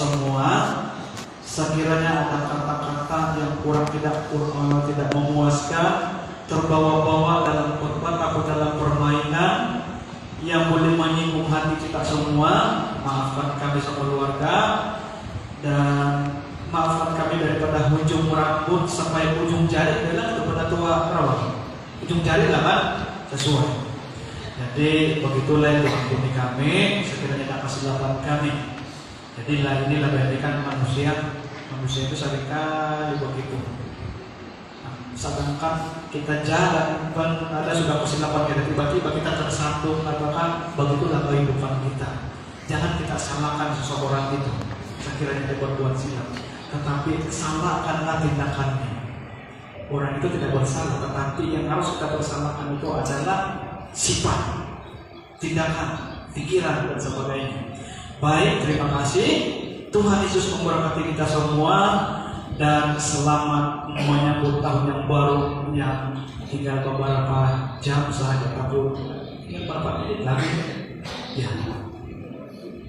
semua. Sekiranya ada kata-kata yang kurang tidak memuaskan, terbawa-bawa dalam khotbah atau dalam permainan yang boleh menyinggung hati kita semua, maafkan kami sekeluarga, dan maafkan kami daripada ujung rambut sampai ujung jari adalah kepada tua perawat. Ujung jari lah kan sesuai. Jadi begitulah yang mengampuni kami, sekiranya tak kesilapan kami. Jadi inilah berikan manusia itu seringkali begitu. Sedangkan kita jalan pun ada sudah kesilapan kita, tiba-tiba kita tersandung, katakan begitulah kehidupan kita. Jangan kita salahkan seseorang itu sekiranya dia berbuat silap, tetapi salahkanlah tindakannya. Orang itu tidak bersalah, tetapi yang harus kita bersalahkan itu adalah sifat, tindakan, pikiran dan sebagainya. Baik, terima kasih. Tuhan Yesus memberkati kita semua dan selamat menyambut tahun yang baru yang tinggal beberapa jam saja, tapi berapa menit lagi? Ya,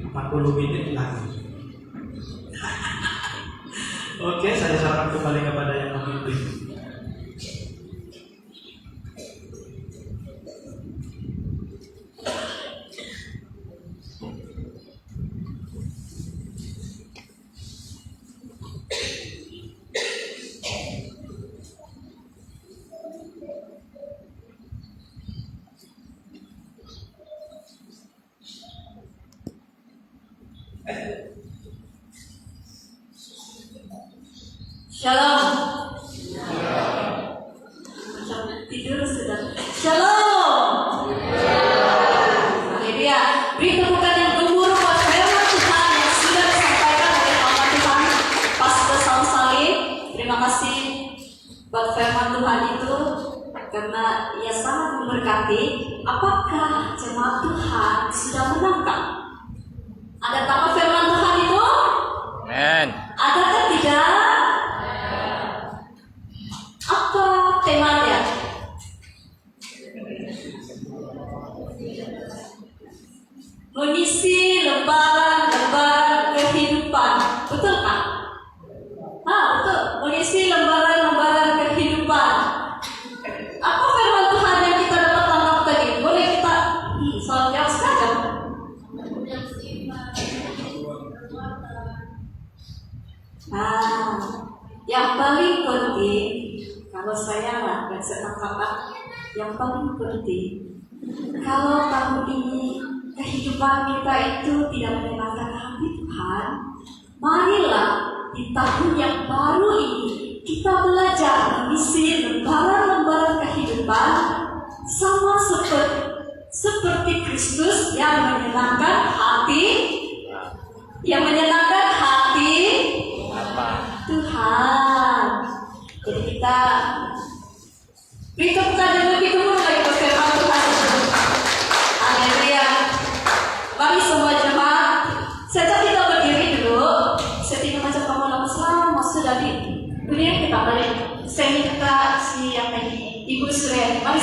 40 menit lagi. Oke, saya serahkan kembali kepada yang memimpin. Shalom. Tidur sudah. Shalom. Haleluya. Beri tepukan yang gemuruh buat firman Tuhan yang sudah disampaikan oleh Bapak Tuhan Pastor Saul Salim. Terima kasih buat firman Tuhan itu karena ia sangat memberkati. Apakah jemaat Tuhan sudah menangkap? Ada apa firman Tuhan itu? Amen. Adakah tidak? Apa temanya? Mengisi lembaran-lembaran kehidupan. Betul kan? Betul. Mengisi lembaran-lembaran kehidupan. Apa firman Tuhan yang kita dapat tangkap tadi? Boleh kita soal jawab saja. Yang paling penting, kalau saya lah dan saya tangkap, yang paling penting, kalau tahun ini kehidupan kita itu tidak menyenangkan hati Tuhan, marilah di tahun yang baru ini kita belajar mengisi lembaran-lembaran kehidupan sama seperti Kristus yang menyenangkan hati, Tuhan. Jadi kita beritahu dan lebih gemuruh lagi ke firman Tuhan. Haleluya. Mari semua jemaat, sejak kita berdiri dulu, setiap macam kamu lama selama sudah berdiri kita balik. Saya minta siapa ini? Ibu Suryani, mari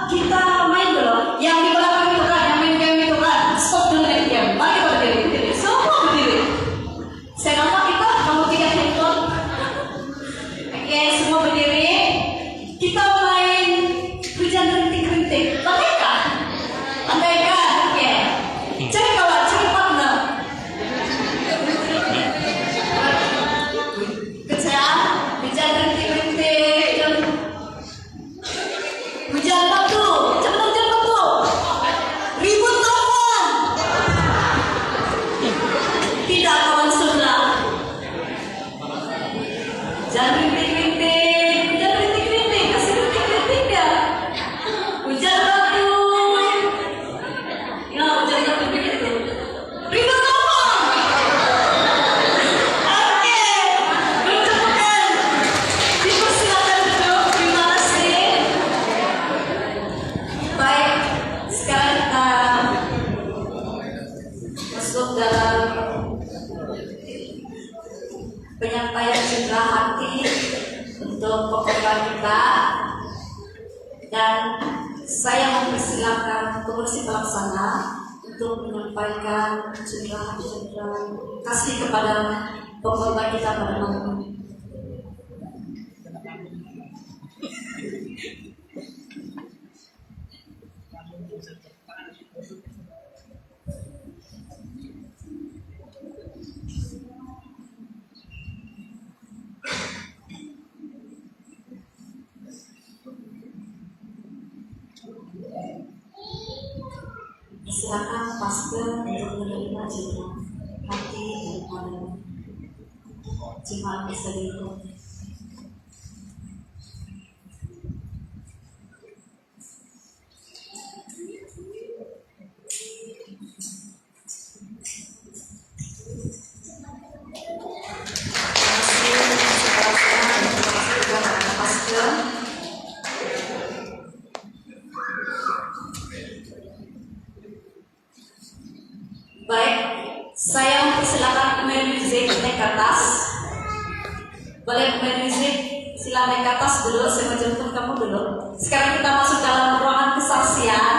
kita main dulu. Yang di belakang itu kan, yang main game itu kan, stop dulu main game. Mari kita berdiri, semua berdiri. Saya nampak kita, kamu tidak handphone. Oke, semua berdiri. Kita main hujan rintik-rintik. Andaikan. Oke. Cari kawan, cari partner. Kecil, hujan rintik-rintik. Hujan batu, cepat hujan batu. Ribut kawan. Tidak kawan sebelah. Hujan rintik-rintik, kasih rintik-rintik ya. Hujan batu. Ya, hujan batu begitu. Ribut kawan. Oke, mengucapkan. Dipersilakan duduk. Terima kasih. Baik, sekarang kita masuk dalam penyampaian citra hati untuk pengkhotbah kita, dan saya mempersilakan pengurus pelaksana untuk menyampaikan curahan kasih kepada pengorban kita pada malam ini. Silakan pastor untuk menerima jemaat hati daripada jemaat bisa diikuti. Baik, saya mempersilakan music naik ke atas. Boleh music, silakan naik ke atas dulu. Saya mau jemput kamu dulu. Sekarang kita masuk dalam ruangan kesaksian.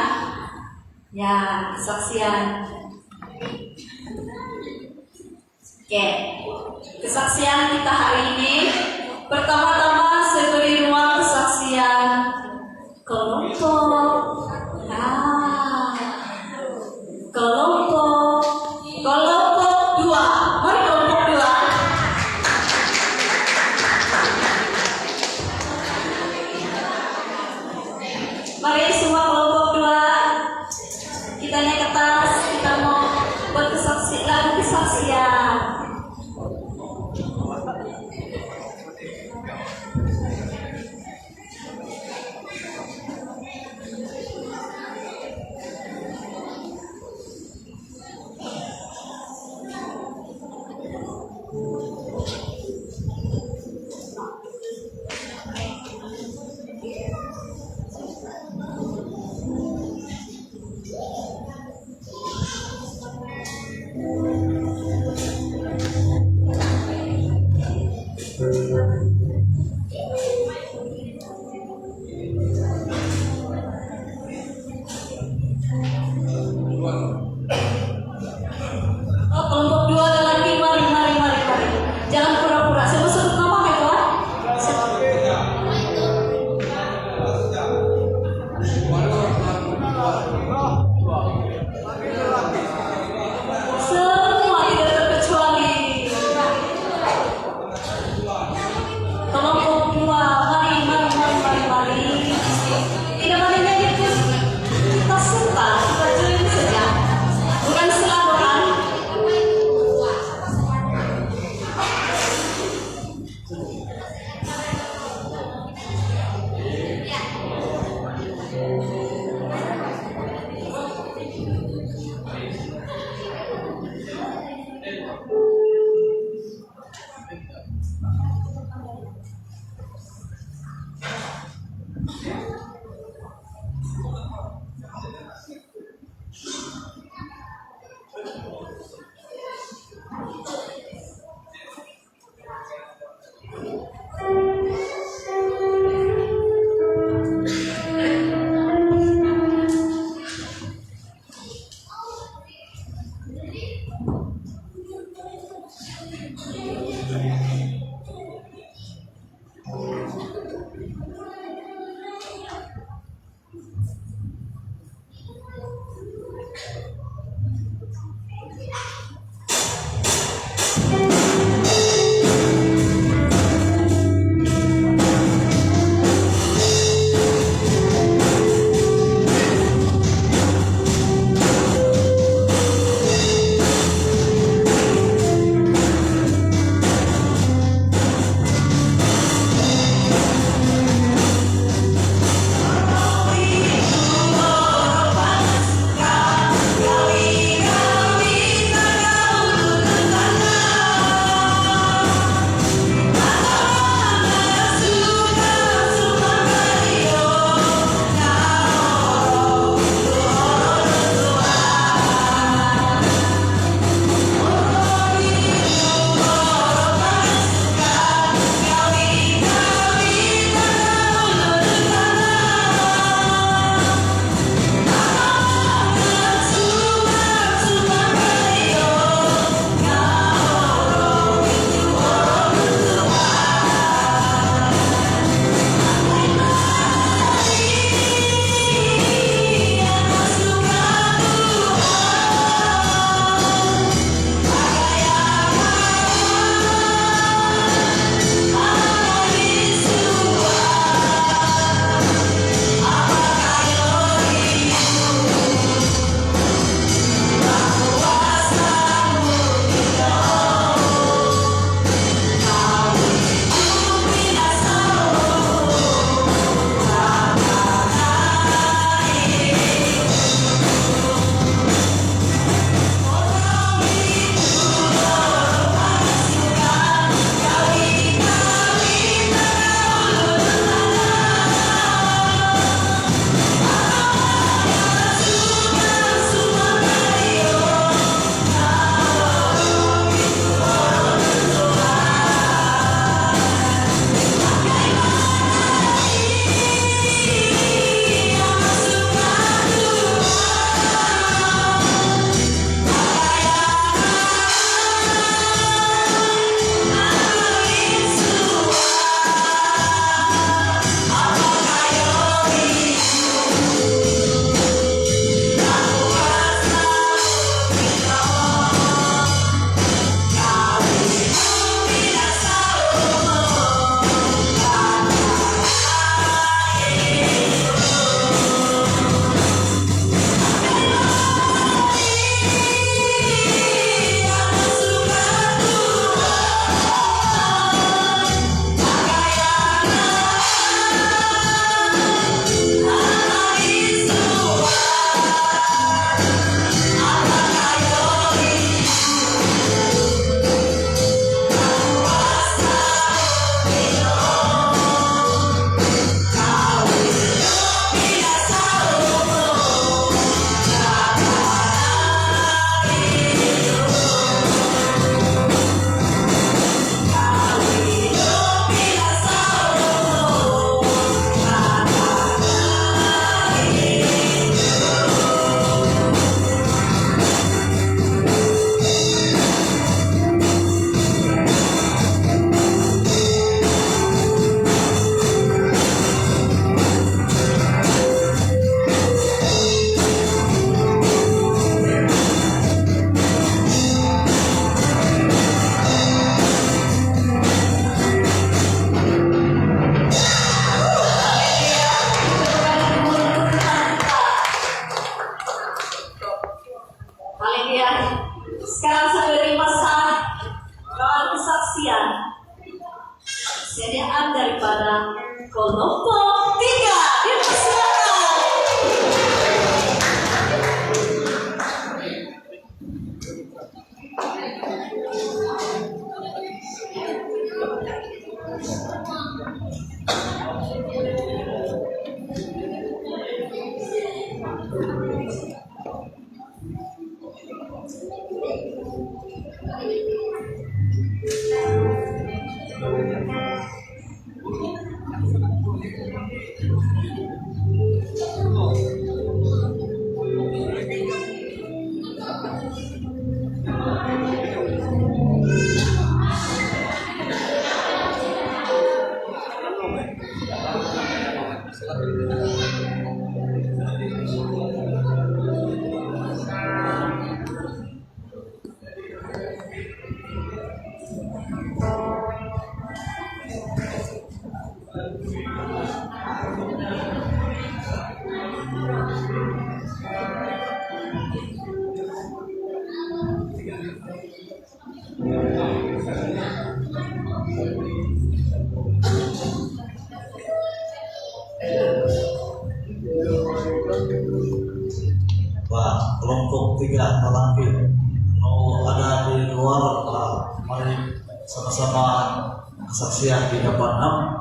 Ya, kesaksian. Oke, kesaksian kita hari ini. Pertama-tama saya beri ruang kesaksian kelompok. Kelompok 2. Mari kelompok 2. Mari semua kelompok 2. Kita naik ke atas, kita mau buat kesaksian. Kelompok 2 ada lagi, mari. Sekarang saya beri masa soal kesaksian. Sediaan daripada kelompok 3 dipersilakan. Wah, kelompok 3 terlapir. Mau ada di luar, mari sama-sama kesaksian di depan 6.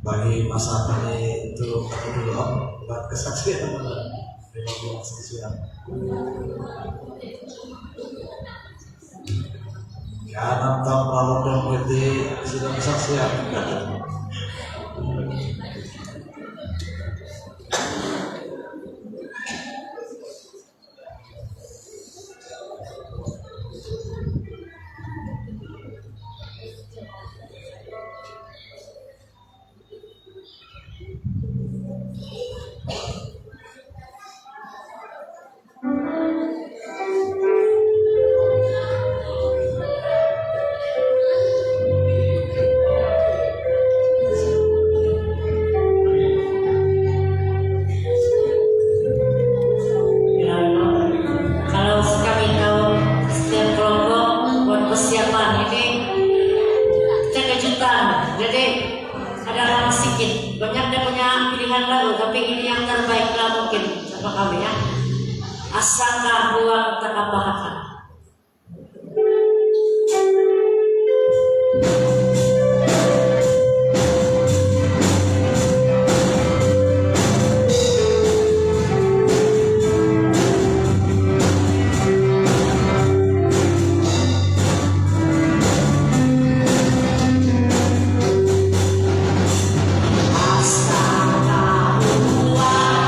Bagi masa kali itu dulu buat kesaksian kesaksian. Ya, 6 tahun lalu dong berarti sudah kesaksian. Kalau kami tahu setiap kelompok buat persiapan ini kita kejutan. Jadi ada lama sedikit, banyak dia punya pilihan lagu, tapi ini yang terbaik lah mungkin sama kami ya. Asal buang takabahakan. Wah,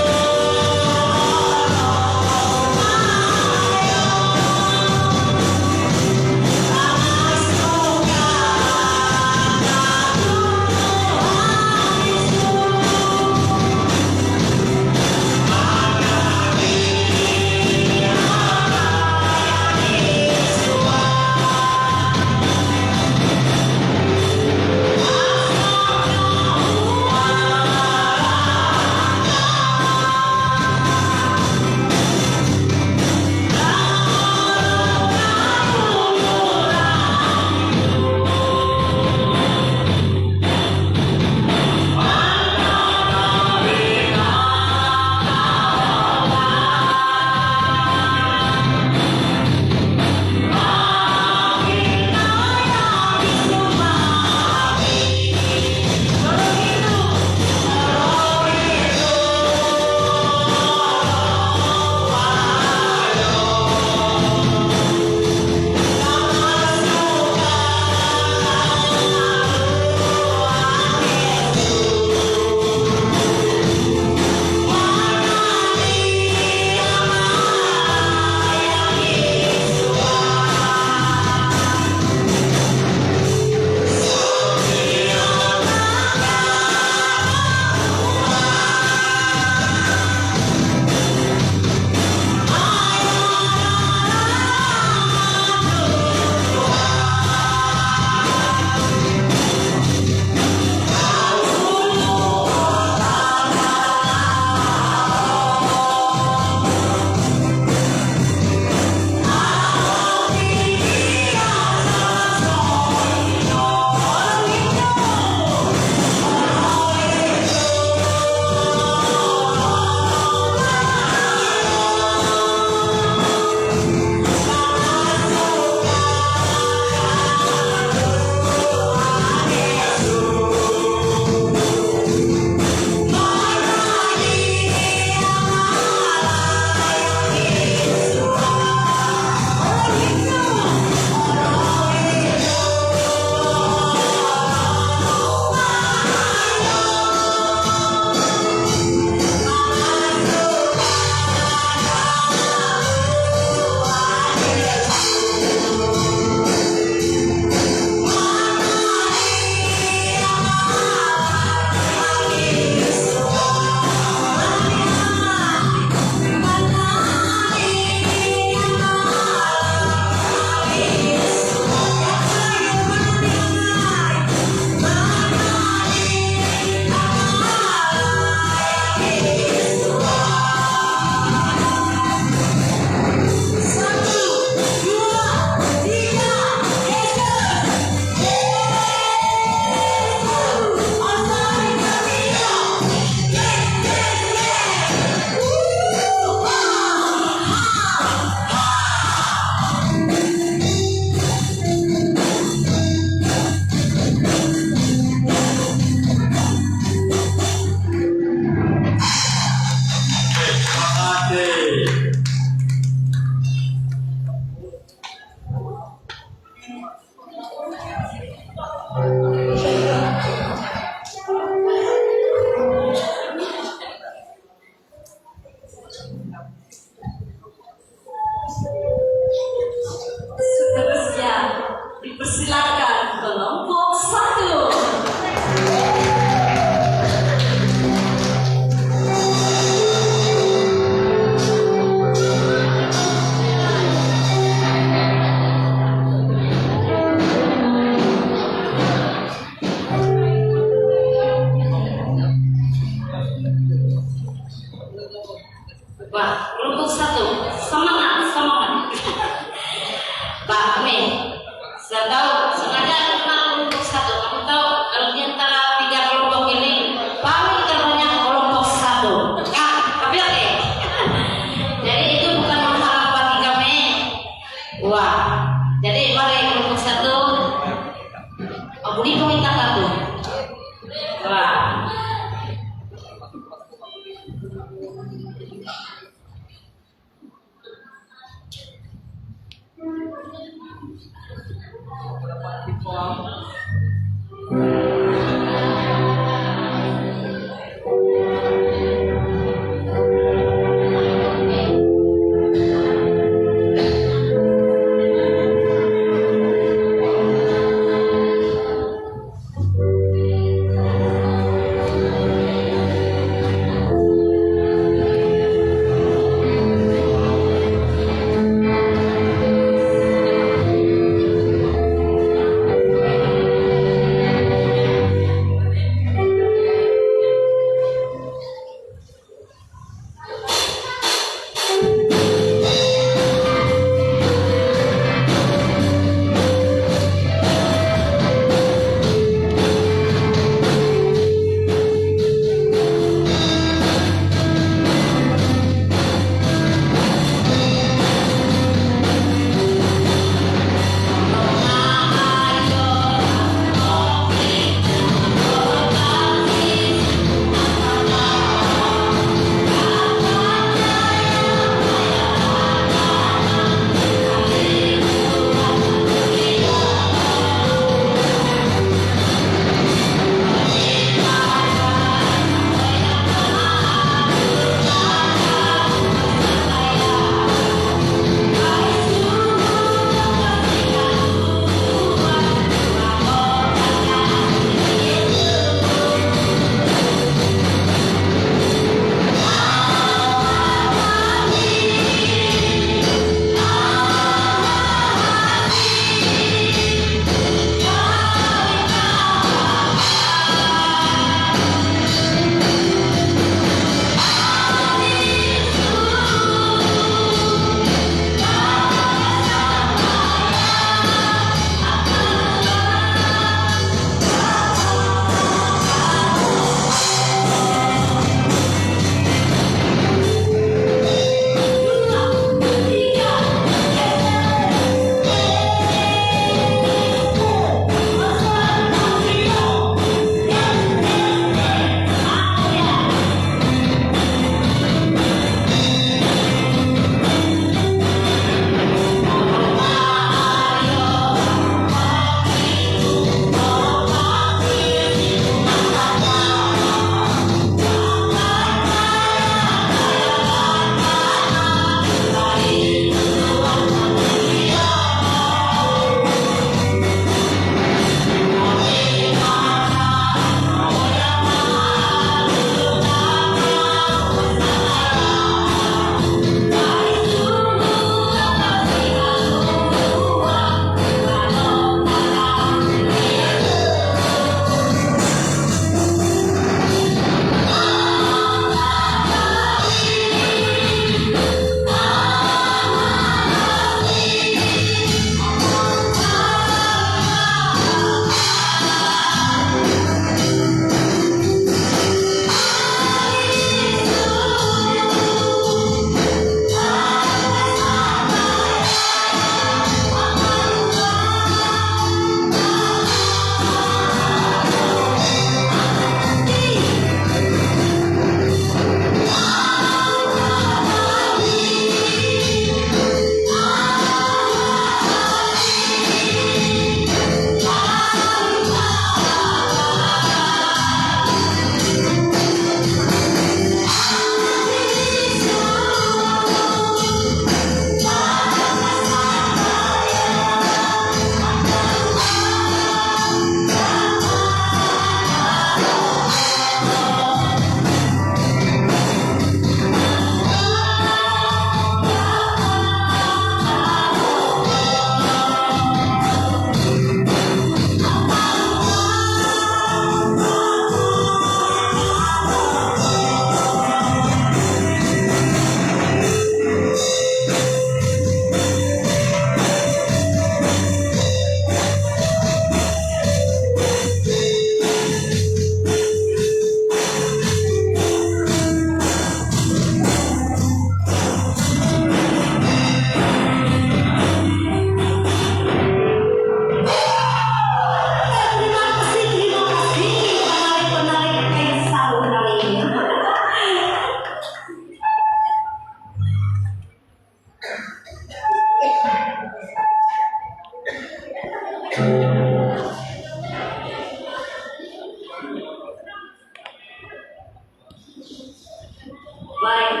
Baik.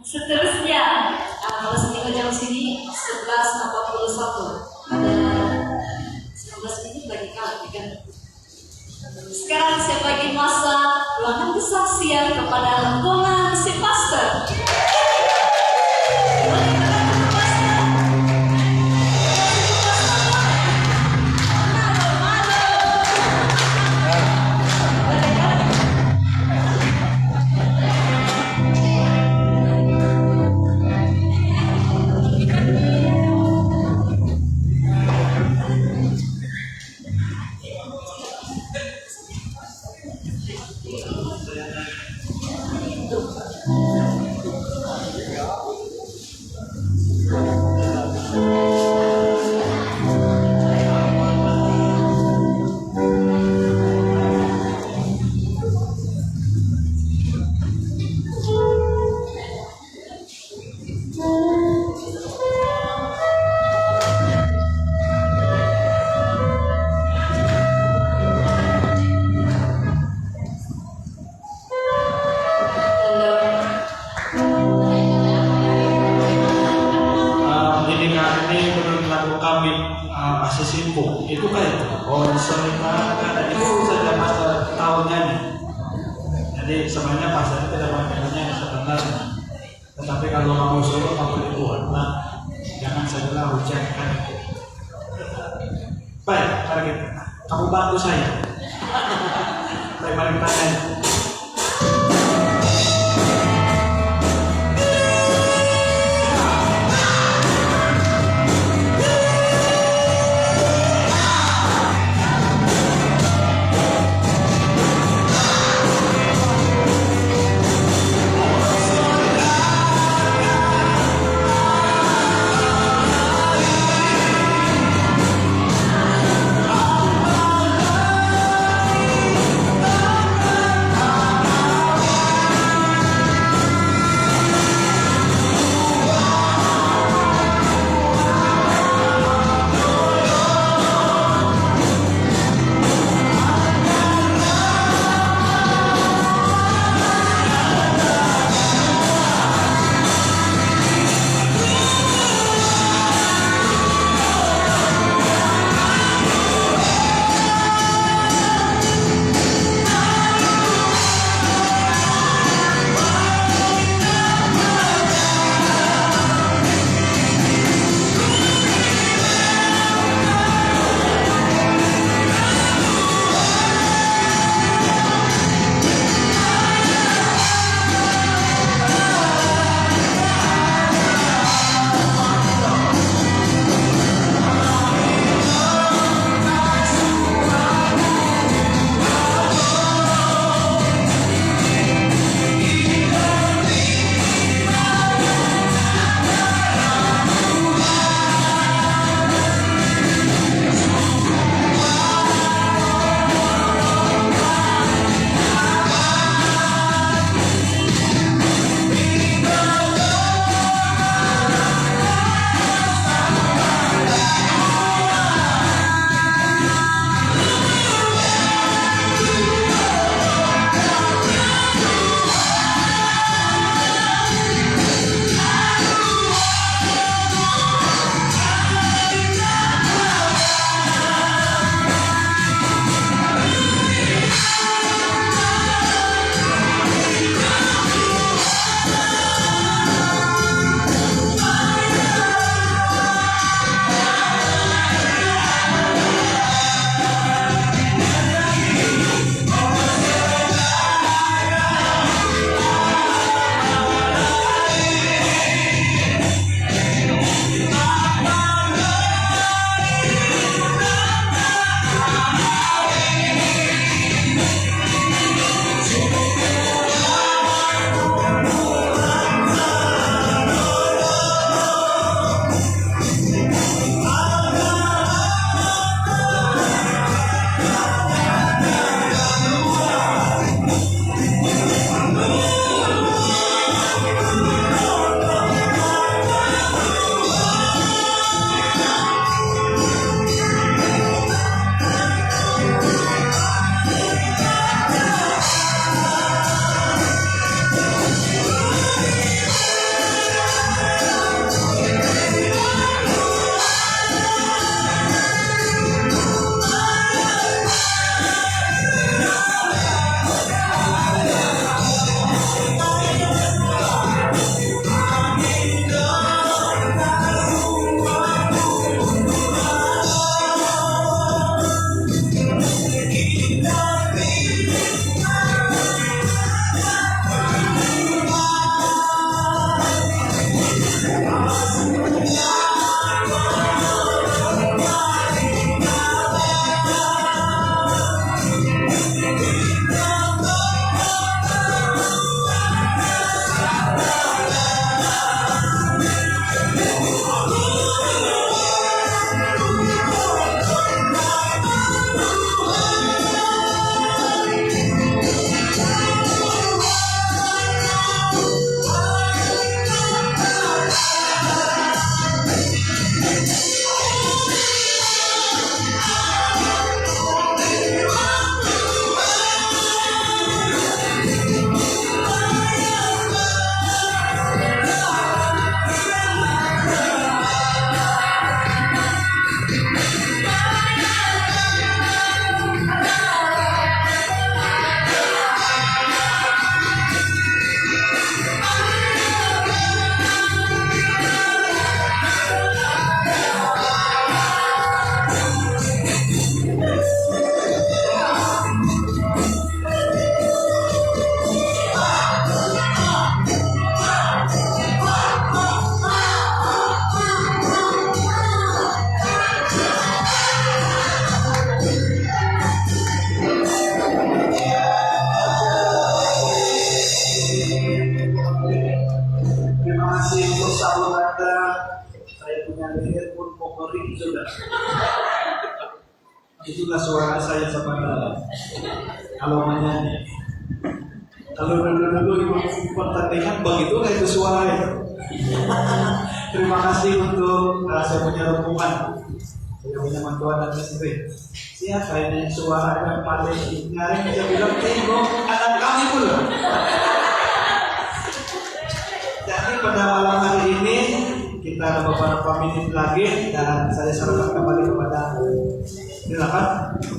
Seterusnya, kalau setengah jam sini 11.41 ada 19 menit bagi kalian kan. Sekarang saya bagi masa ruangan kesaksian kepada rombongan si pastor. Ini menurut lagu kami Asisimpo itu kayak konsolidasi itu saja masa tahunnya nih. Jadi sebenarnya pasarnya tidak makanya sebenarnya. Tetapi kalau mau solo kamu dibuat lah, jangan sajalah hujan kan. Baik, mari kita. Kamu bantu saya. Baik, mari kita nyanyi. sudah. Itulah suara saya sama kalau menyanyi. Kalau dulu ibu pertandingan begitulah itu suaranya. Terima kasih untuk saya punya rombongan, saya punya mantuan dan istri. Siapa ini suara yang paling nyaring? Dia bilang tengok anak kami pula. Jadi pada malam hari ini kita ada beberapa menit lagi dan saya sarankan kembali kepada silakan.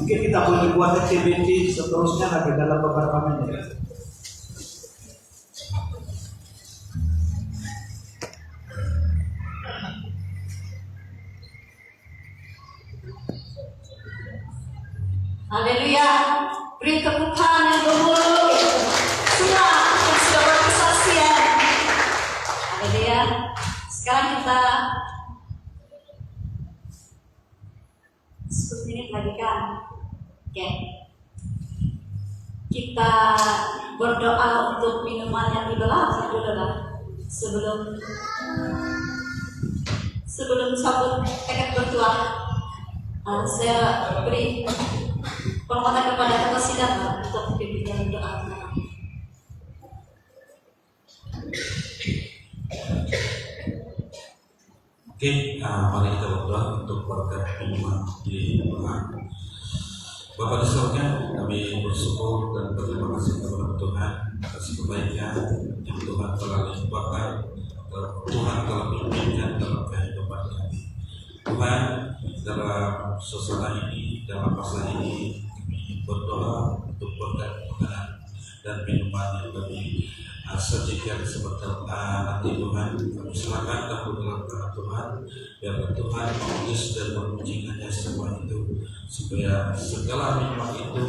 Mungkin kita boleh buat activity seterusnya lagi dalam beberapa menit. Haleluya. Beri keputusan yang bermulu. Semua yang sudah berkesaksian. Haleluya. Sekarang kita 10 menit lagi kan. Oke. Kita berdoa untuk minuman yang dibelah dulu lah. Sebelum sabut tekad bertuah. Saya beri penghormatan kepada ketua sidang untuk pimpin doa. Oke, mari kita berdoa untuk berkat minuman di Tuhan. Bapak di surga, kami bersyukur dan berterima kasih kepada Tuhan atas kebaikan yang Tuhan telah limpahkan, Tuhan telah pimpinkan dalam kehidupan kami. Tuhan, dalam suasana ini, dalam masa ini, kami berdoa untuk berkat makanan dan minuman yang kami sajikan sebentar nanti Tuhan. Kami silakan dahulu dalam tangan Tuhan, biar Tuhan mengutus dan mengujikannya semua itu, supaya segala minuman itu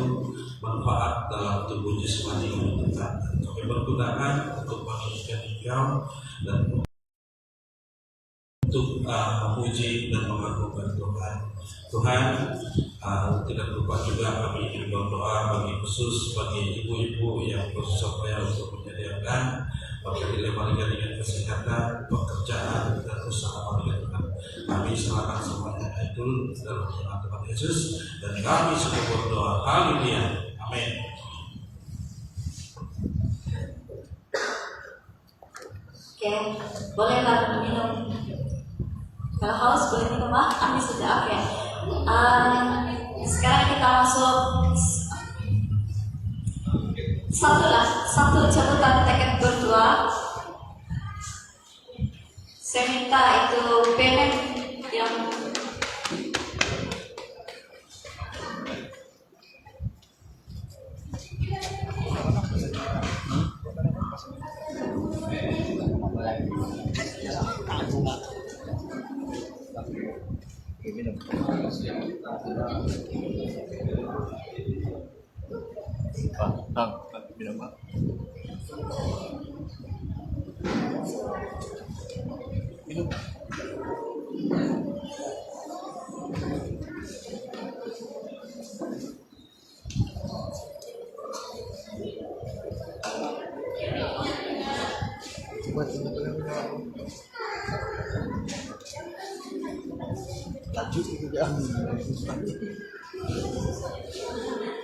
manfaat dalam tubuh jasmani kami Tuhan. Kami bergunakan untuk menginginkan Engkau dan untuk memuji dan mengagungkan Tuhan. Tuhan, tidak lupa juga kami ingin berdoa bagi khusus bagi ibu-ibu yang bersusah payah untuk menyediakan bagi mereka dengan kesehatan, pekerjaan dan usaha mereka Tuhan. Kami serahkan semuanya itu dalam nama Tuhan Yesus dan kami sudah berdoa. Haleluya. Amin. Oke, bolehlah minum. Kalau haus boleh minum kami sudah oke. Sekarang kita masuk satu catatan tekad berdoa. Saya minta itu payment yang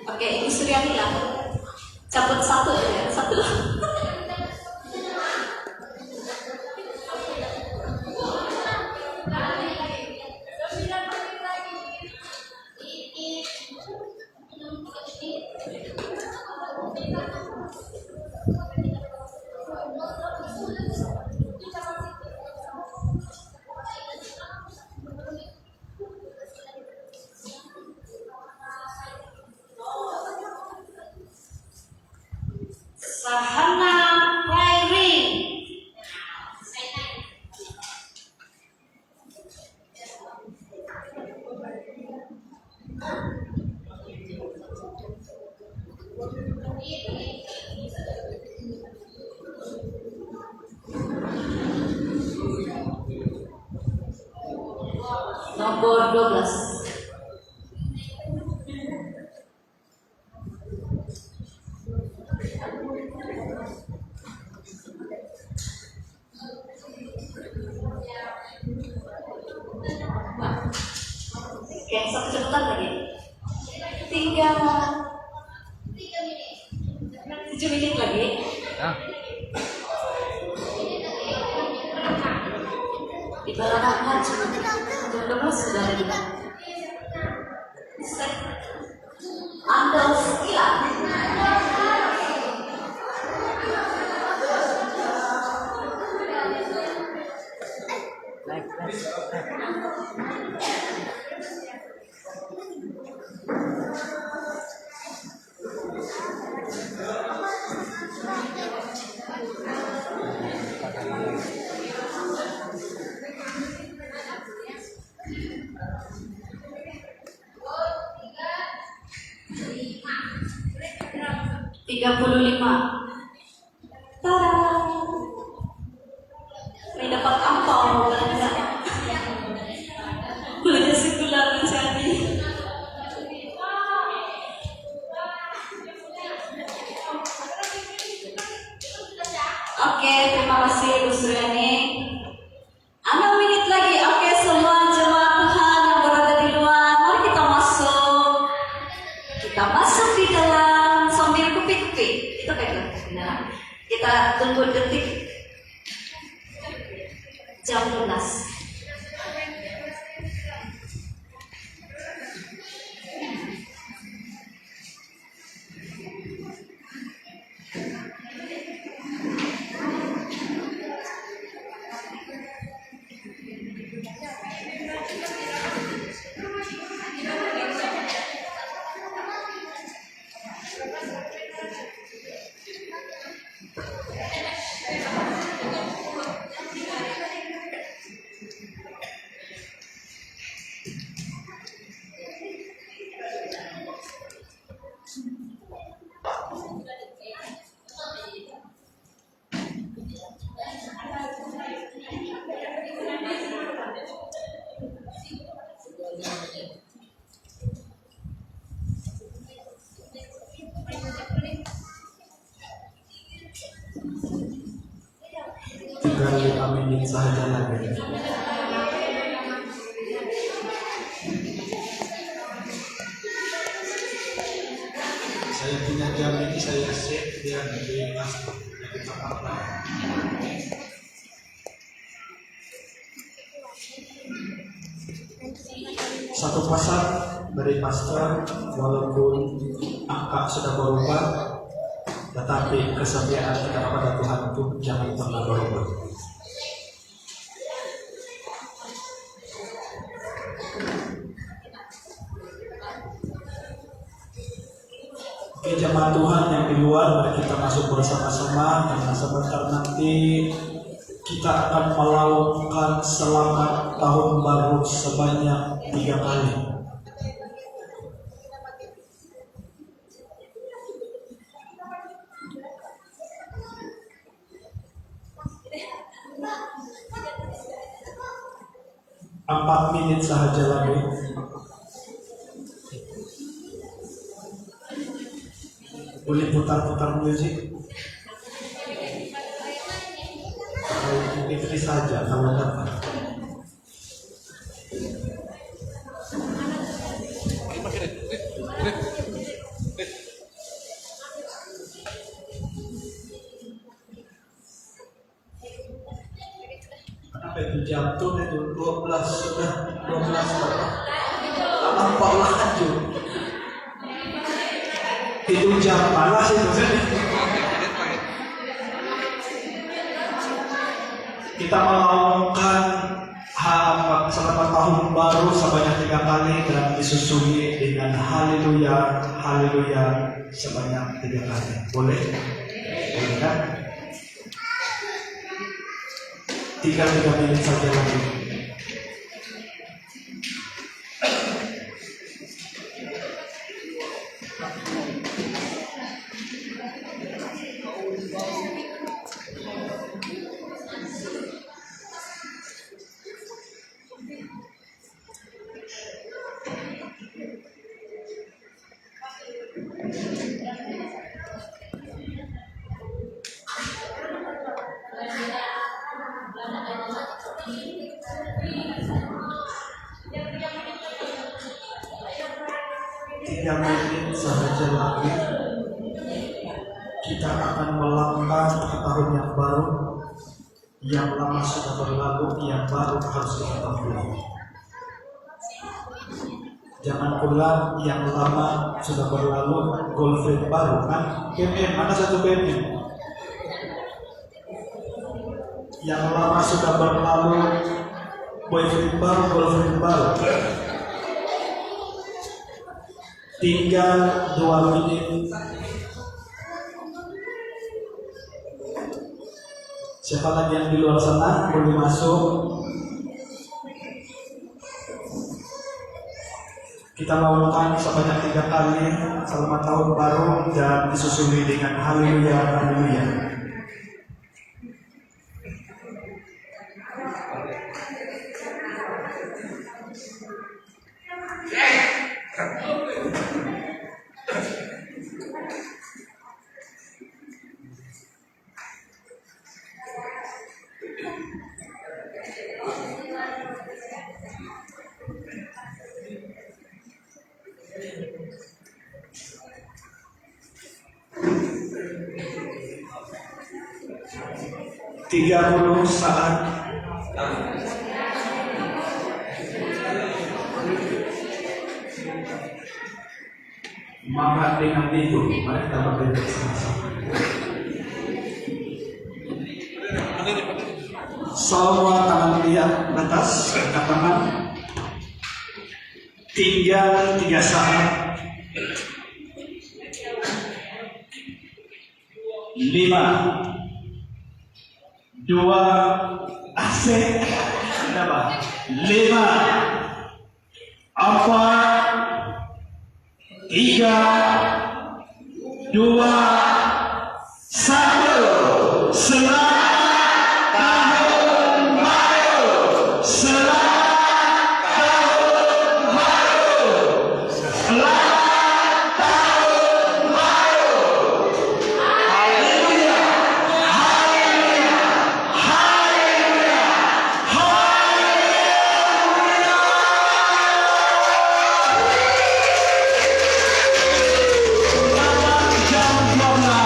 Oke, Ibu Suryani lah. Cabut satu ya, satu. Sahana Rairin. Nomor 12. 7 menit lagi. Di belakang cuma jam 12 sudah ada di belakang. Anda hilang. Tiga puluh lima. Tada. May dapat ampaw belanja. Belanja sekular jadi. Oke, terima kasih Bu Suryani. 6 menit lagi. Oke, semua jemaat Tuhan yang berada di luar, mari kita masuk. Kita masuk di dalam sambil kupi-kupi. Itu kayak gitu. Nah, kita tunggu detik jam 12. Tinggal 5 menit saja lagi. Saya punya jam ini, saya set dia di master di Jakarta. Satu pasal dari master, walaupun angka sudah berubah, tetapi kesetiaan kita kepada Tuhan itu jangan pernah berubah. Oke, jemaat Tuhan yang di luar, mari kita masuk bersama-sama karena sebentar nanti kita akan melakukan selamat tahun baru sebanyak 3 kali. Empat menit saja lagi. Boleh putar-putar musik. Itu saja kalau dapat. Kenapa itu jatuh itu 12 sudah 12 apa laju. Hitung jam panas itu. Kita melakukan selamat tahun baru sebanyak 3 kali dan disusuli dengan haleluya, haleluya sebanyak 3 kali. Boleh? Boleh kan? Tinggal 3 menit saja lagi. kita akan melangkah ke tahun yang baru. Yang lama sudah berlalu, yang baru harus kita temui. Jangan pula yang lama sudah berlalu, girlfriend baru kan? BM, mana satu BM? Yang lama sudah berlalu, boyfriend baru, girlfriend baru. Tinggal 2 menit. Siapa lagi yang di luar sana boleh masuk? Kita lakukan sebanyak 3 kali selamat tahun baru dan disusuli dengan haleluya, haleluya. Tiga 30 saat makan dengan tidur. Mari kita berdiri sama-sama. Semua tangan lihat atas, angkat tangan. Tinggal 3 saat. 5 2 asik. Berapa? 5 4 3 2 1. Selamat tahun baru. Selamat tahun baru. Selamat tahun baru. Haleluya. Haleluya. Haleluya. Haleluya. Selamat jam 12.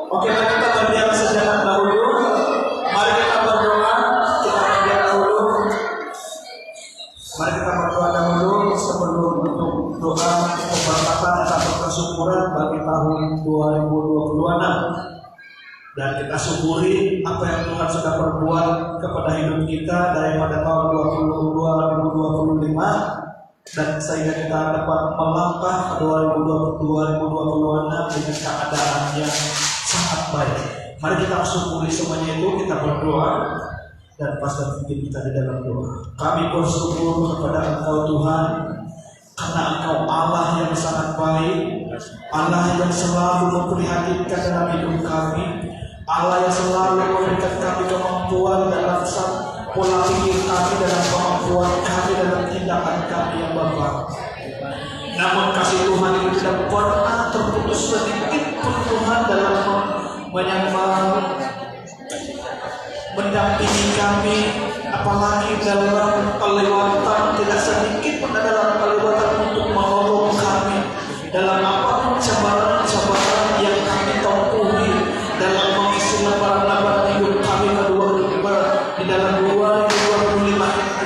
Oke, mari kita berdiam sejenak dahulu. Mari kita berdoa. Kita berdiam dahulu. Mari kita berdoa dahulu sebelum untuk doa keberkatan atau kesyukuran bagi tahun 2026. Dan kita syukuri apa yang Tuhan sudah perbuat kepada hidup kita daripada tahun 2025 dan sehingga kita dapat melangkah ke 2026 dengan keadaan yang sangat baik. Mari kita syukuri semuanya itu, kita berdoa dan pastor pimpin kita di dalam doa. Kami bersyukur kepada Engkau Tuhan karena Engkau Allah yang sangat baik, Allah yang selalu memprihatinkan dalam hidup kami, Allah yang selalu memberikan kami kemampuan dalam pola pikir kami, dalam kemampuan kami, dalam tindakan kami yang Bapa. Namun kasih Tuhan itu tidak pernah terputus sedikit pun Tuhan dalam mendampingi kami, apalagi dalam kelewatan, tidak sedikit pun dalam kelewatan untuk menolong kami dalam apapun cabaran-cabaran yang kami tempuhi dalam mengisi lebaran-lebaran hidup kami di dalam 2025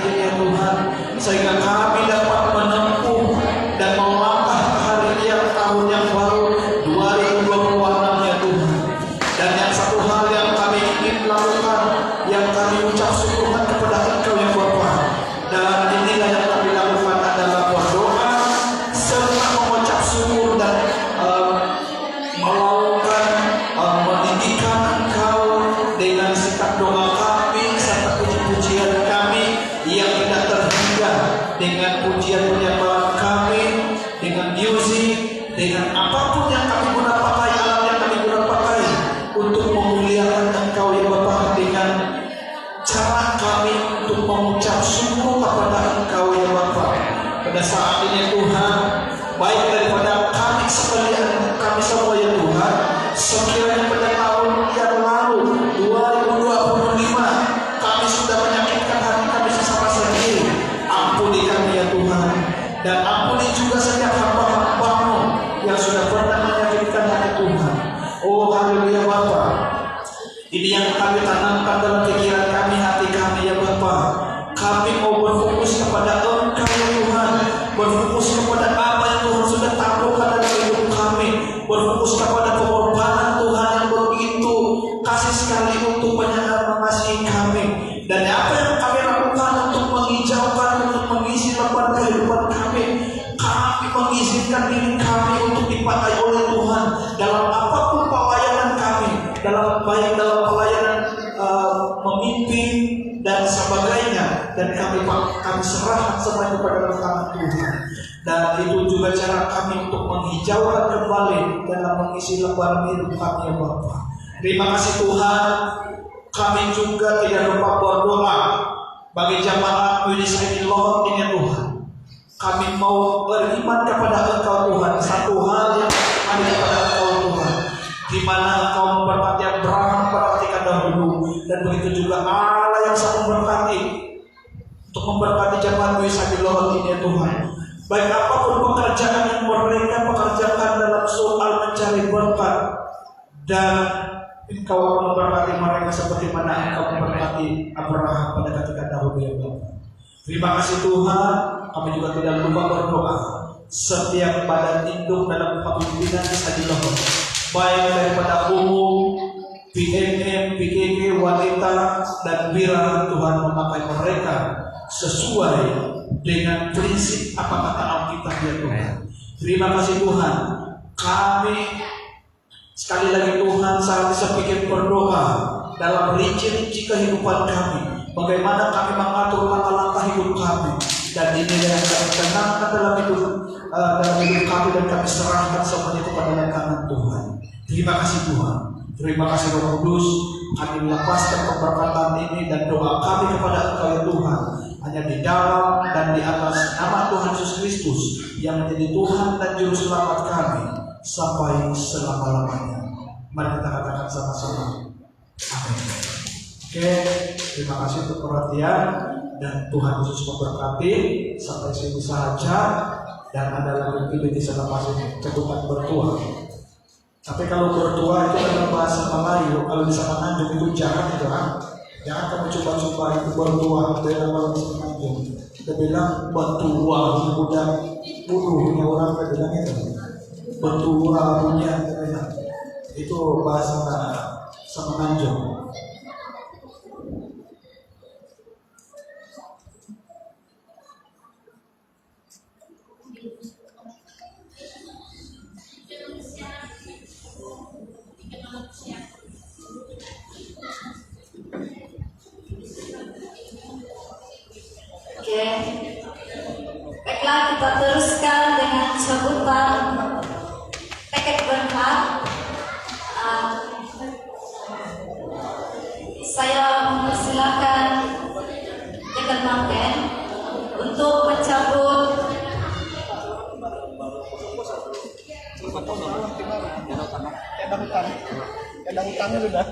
ini ya Tuhan, sehingga kami dapat menempuh dan melangkah ke hari yang tahun yang baru 2026 ya Tuhan. Dan yang satu hal yang kami ingin lakukan, yang kami ucap syukurkan kepada Engkau ya Bapa, dan inilah yang kami lakukan adalah berdoa serta mengucap syukur dan melakukan meninggikan Engkau dengan sikap doa kami serta puji-pujian kami yang tidak terhingga, dengan pujian penyembahan kami, dengan musik, dengan apapun yang kami guna pakai, alat yang kami guna pakai untuk memuliakan Engkau ya Bapa, dengan cara kami untuk mengucap syukur kepada Engkau ya Bapa. Pada saat ini Tuhan, baik daripada kami sekalian, kami semua ya Tuhan, sekiranya pada tahun yang lalu 2025 kami sudah menyakitkan hati kami sesama sendiri, ampuni kami ya Tuhan, dan ampuni juga setiap hamba-hamba-Mu yang sudah pernah menyakitkan hati Tuhan. Oh haleluya Bapa, ini yang kami tanamkan dalam pikiran kami, hati kami ya Bapa. Kami mau berfokus kepada Engkau ya Tuhan, berfokus kepada apa yang Tuhan sudah tampilkan dalam hidup kami, berfokus kepada pengorbanan Tuhan yang begitu kasih sekali untuk mengasihi kami, dan apa yang kami lakukan untuk menghijaukan, untuk mengisi lebar kehidupan kami. Kami mengizinkan diri kami untuk dipakai oleh Tuhan dalam apapun pelayanan kami, dalam pelayanan memimpin dan sebagainya, dan kami serahkan semuanya kepada tangan Tuhan. Dan itu juga cara kami untuk menghijaukan kembali dalam mengisi lembaran hidup kami ya Bapa. Terima kasih Tuhan. Kami juga tidak lupa berdoa bagi jamaah Indonesia Loh ini Tuhan. Kami mau beriman kepada Engkau Tuhan. Satu hal yang ada kepada Engkau Tuhan, di mana Engkau memberkati Abraham, perhatikan dahulu, dan begitu juga Allah yang sangat memberkati untuk memberkati jemaat Indonesia Loh ini Tuhan. Baik apapun pekerjaan yang mereka pekerjakan dalam soal mencari berkat, dan Engkau akan memberkati mereka seperti mana Engkau memberkati Abraham pada ketika dahulu ya Bapa. Terima kasih Tuhan. Kami juga tidak lupa berdoa setiap badan induk dalam kepemimpinan di Loh, baik daripada umum, PNM, PKK, wanita, dan wira, Tuhan memakai mereka sesuai dengan prinsip apa kata Alkitab ya Tuhan. Terima kasih Tuhan. Kami sekali lagi Tuhan saat bisa pikir berdoa dalam rinci-rinci kehidupan kami, bagaimana kami mengatur langkah-langkah hidup kami, dan ini yang kami tenangkan dalam hidup kami, dan kami serahkan semuanya kepada tangan Tuhan. Terima kasih Tuhan. Terima kasih Roh Kudus. Kami melepaskan keberkatan ini dan doa kami kepada Engkau ya Tuhan, hanya di dalam dan di atas nama Tuhan Yesus Kristus yang menjadi Tuhan dan Juru Selamat kami sampai selama-lamanya. Mari kita katakan sama-sama amin. Oke, terima kasih untuk perhatian, dan Tuhan Yesus memberkati. Sampai sini saja, dan ada lagi di selepas ini ketukan bertua. Tapi kalau bertua itu dalam bahasa kalau di Samananjung itu jangan itu jangan kamu coba-coba itu bertua beda kalau di Samananjung. Kita bilang bertua udah bunuhnya orang kita bilang itu bertua punya itu bahasa Samananjung. Oke, baiklah kita teruskan dengan sebutan paket berkah. Saya mempersilakan Dekan Manten untuk mencabut ada hutangnya sudah.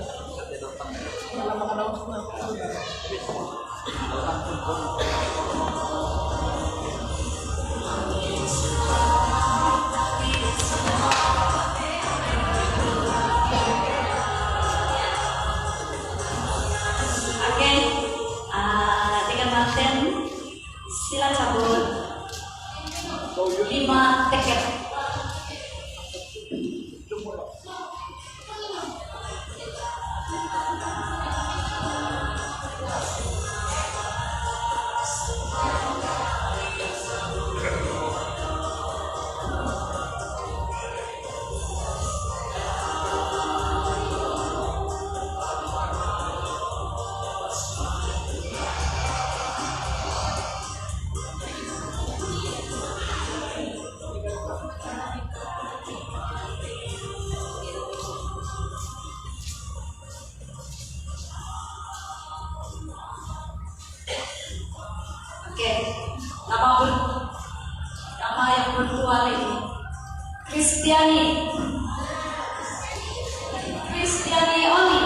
Oke, Dekan Manten sila cabut 5 tiket. Oke, nama yang bertuah ini Kristiani Oli.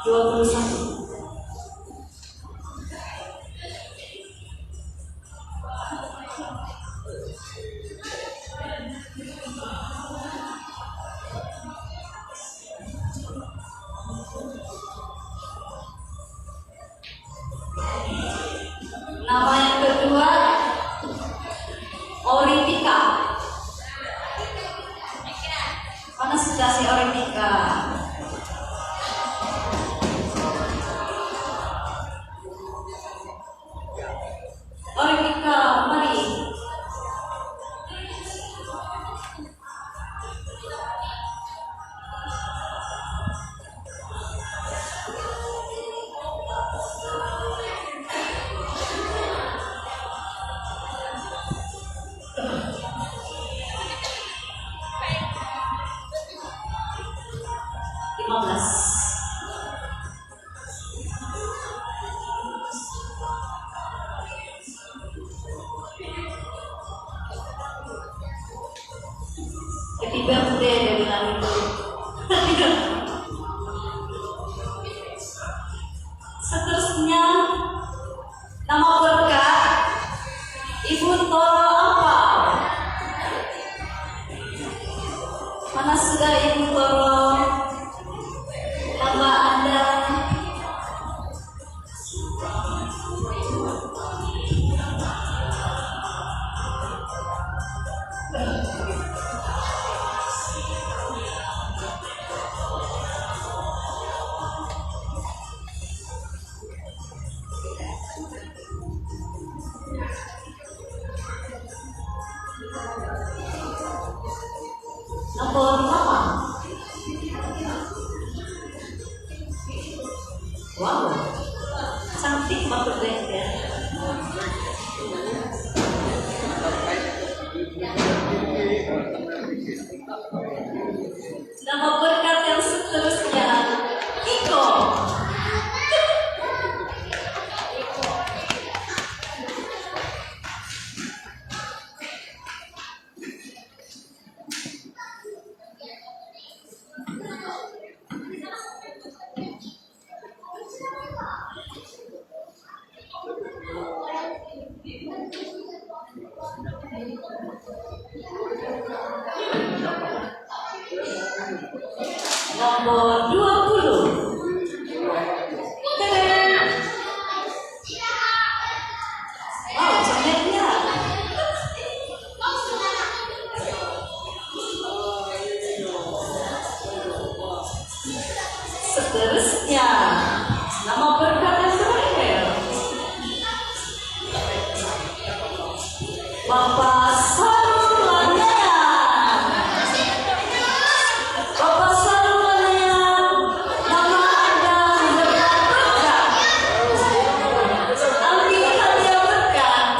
Dua puluh satu. Nama yang kedua Oritika. Mana sudah si Oritika? Oritika, mari. Happy birthday dia bilang itu. Seterusnya nama berkah Ibu Toro apa? Mana sudah Ibu Toro? Nama Anda? Nomor berapa? Wow, cantik banget ya. Nama berkat yang seterusnya Iko. Nomor 20. Tadam. Wow, cantiknya. Seterusnya, nama berkata terakhir Bapak Sarulanayan. Bapak Sarulanayan, nama Anda berkah. Ambilkan dia berkah.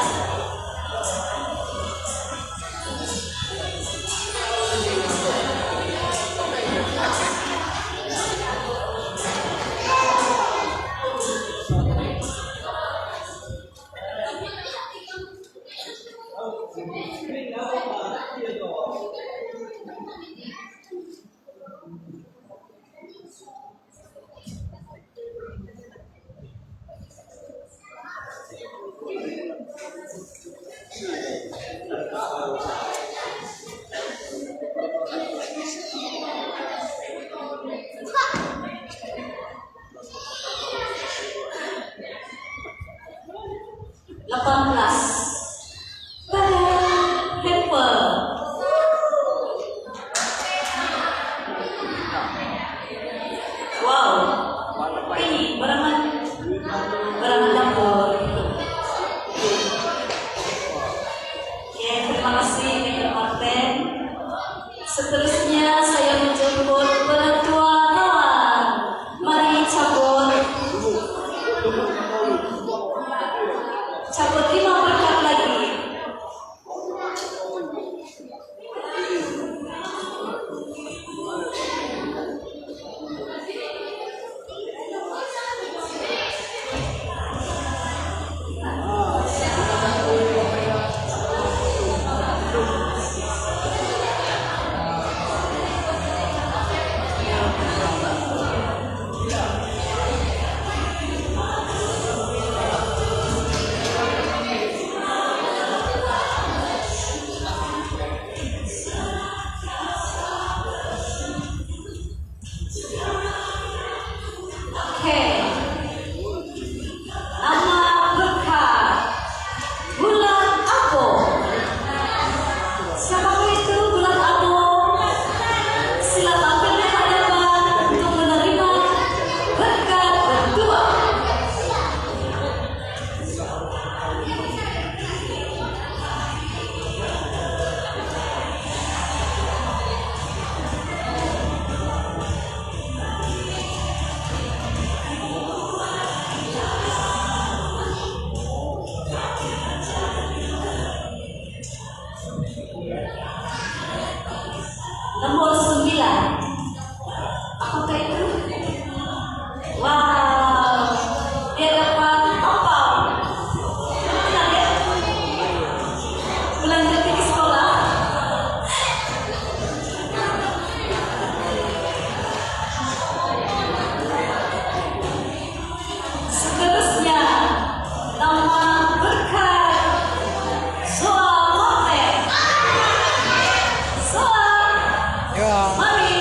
Seterusnya saya menjemput penentuan lawan. Mari cabut. Cabut 5 berkat lagi. Nomor 9. Apakah itu? Wow, dia dapat apa? Menang ya? Melanjutkan di sekolah. Seterusnya, nama berkat Zoa Mote. Zoa. Mari.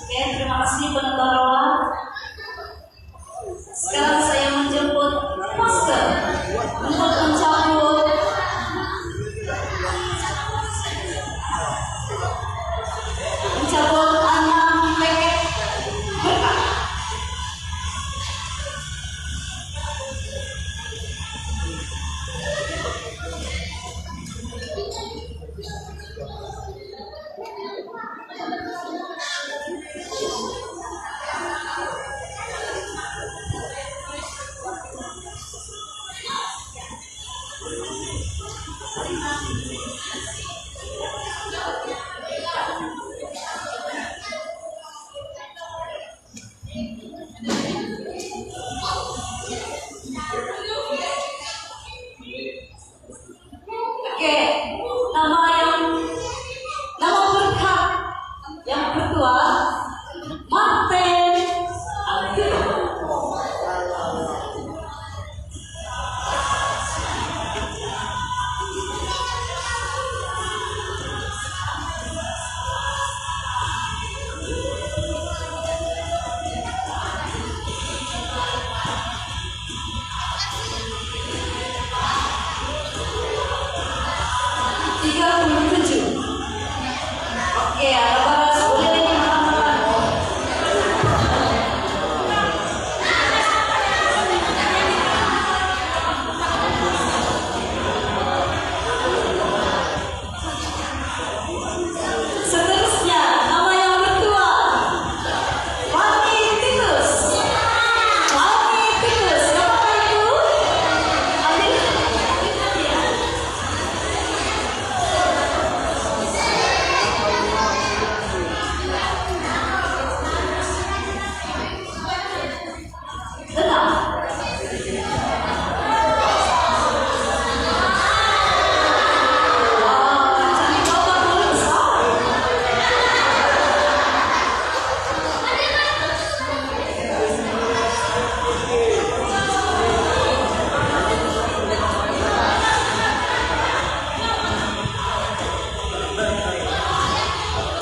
Oke, terima kasih penonton rola. Sekarang saya menjemput master untuk mencabut 6 paket berkah. Oke, nama berkah yang kedua Martin Alvin. Oke, ada baras boleh ini makan-makan. Seterusnya, nama yang kedua Fanny Titus. Fanny Titus, siapa itu? Ambil.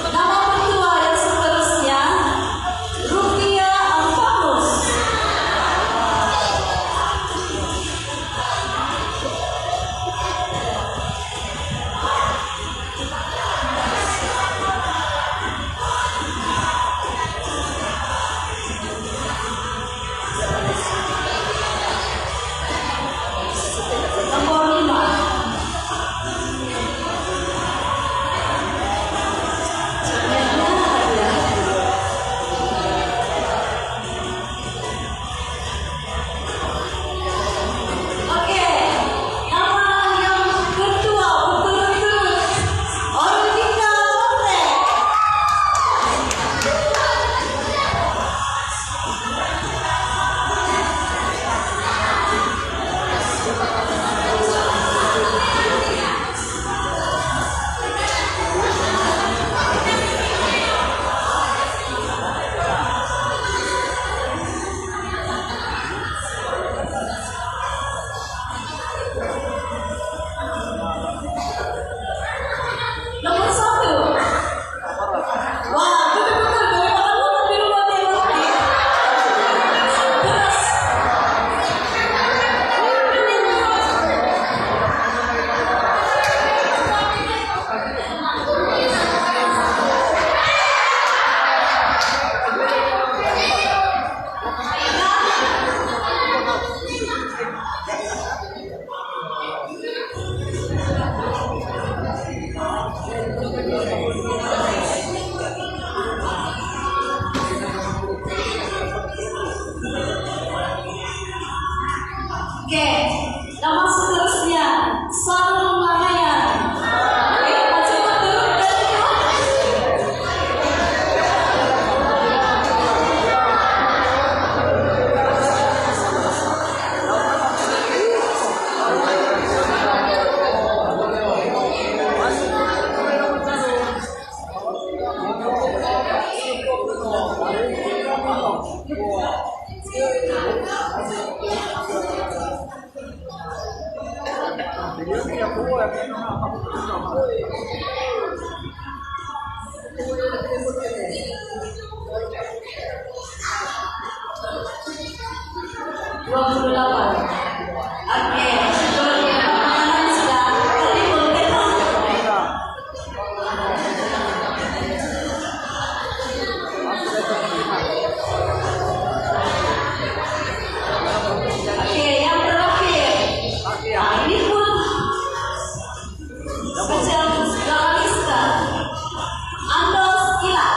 Nama kedua yang seterusnya Rupiah Ampanus. Nomor 5 Oke, nama yang kedua berturut-turut Orvika Potrek. Nomor 1. Wah, betul-betul dari makan di rumah Dewa. Terus. Oke, nama seterusnya Sarul Mahayan. Oke, macam betul dan itu. 28. Oke, sebelumnya makanan sudah terkumpul. Oke, yang terakhir. Nah, ini pun spesialis realista. Andos Ila.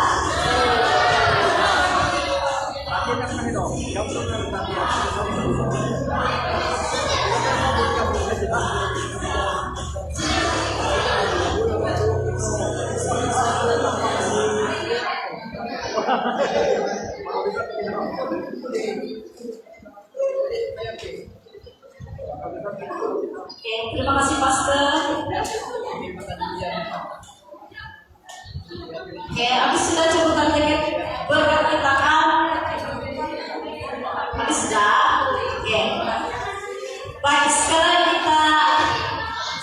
Oke, terima kasih Pastor. Oke, habis sudah cabutan tiket berkat kita kan? Habis sudah? Oke. Baik,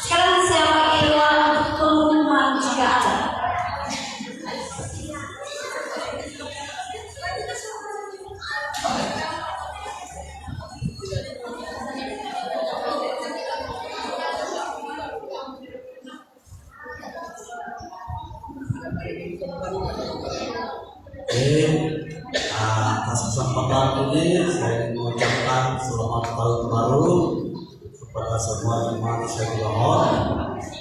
sekarang saya bagi ruang untuk pengumuman jika ada. Atas kesempatan ini saya mengucapkan selamat tahun baru kepada semua jemaat Syekhullah,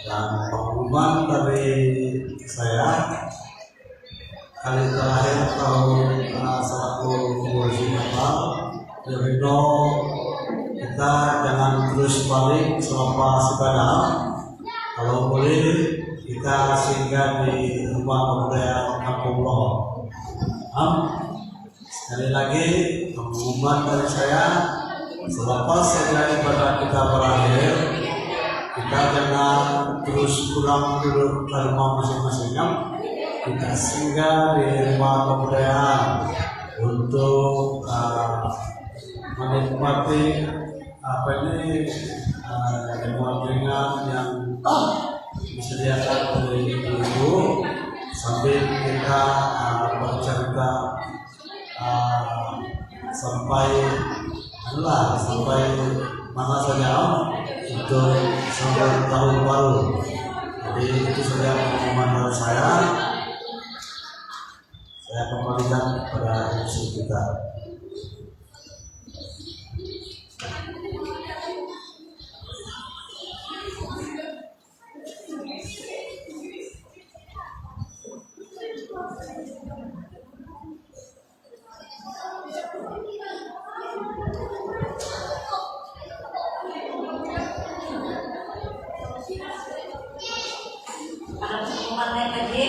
dan pengumuman dari saya kali terakhir tahun selaku pengurus Natal Ridho kita jangan terus balik selepas ibadah, kalau boleh kita singgah di rumah kebudayaan Kampung Loh. Sekali lagi pengumuman dari saya, selepas saja ibadah kita berakhir, kita jangan terus pulang duduk ke rumah masing-masingnya, kita singgah di rumah kebudayaan untuk menikmati ringan yang disediakan oleh ibu, sambil kita bercerita sampai mana saja untuk sampai tahun baru. Jadi itu saja pengumuman dari saya. Saya kembalikan kepada musuh kita. Ada pengumuman lain lagi?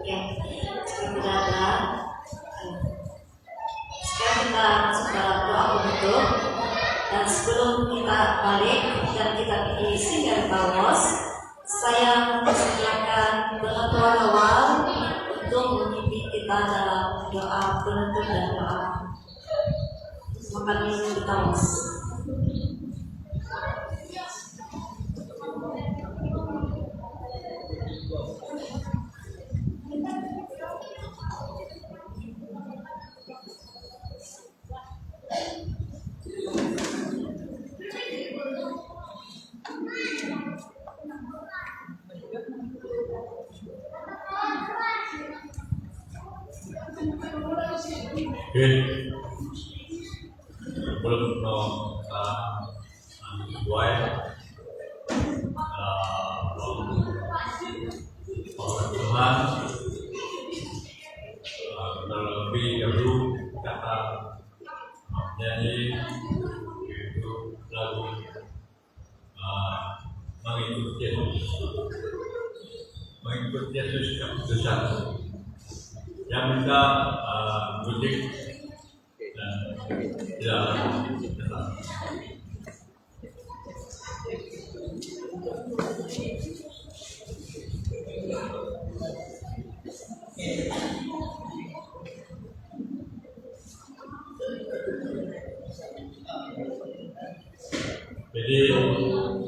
Ya, jika tidak ada, sekarang kita masuk dalam doa penutup. Dan sebelum kita balik dan kita pergi singgah Paulus, saya mempersilakan pengetuan awal untuk memimpin kita dalam doa penutup dan doa makan minum di Paulus. Belum Tuhan terlebih dahulu kata nyanyi itu lagu mengikut Yesus keputusan yang minta mudik dan tidak tetap. Jadi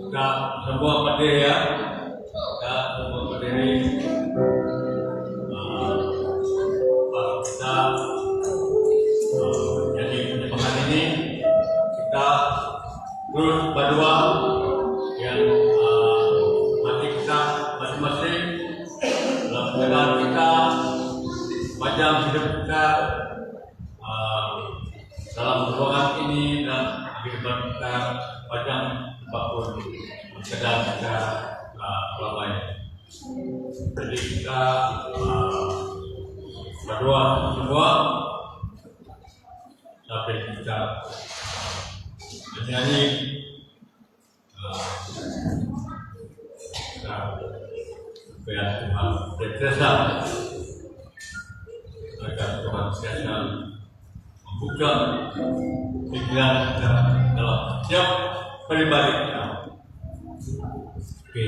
Kak semua berdiri ya, Kak semua berdiri. Kita dalam hidup kita, dalam ruangan ini dan kehidupan kita macam apapun keadaan kita lamanya. Jadi kita berdoa semua, tapi kita menyanyi supaya Tuhan berkuasa agar Tuhan senantiasa membuka pikiran kita dalam setiap pribadi kita. Oke.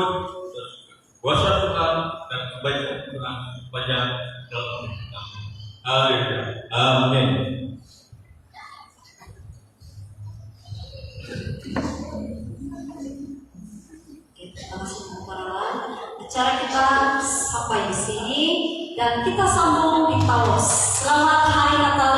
bersyukur kuasa Tuhan dan kebaikan Tuhan sepanjang dalam hidup kami. Haleluya. Amin. Terima kasih para acara kita sampai di sini dan kita sambung di Paulus. Selamat Hari Natal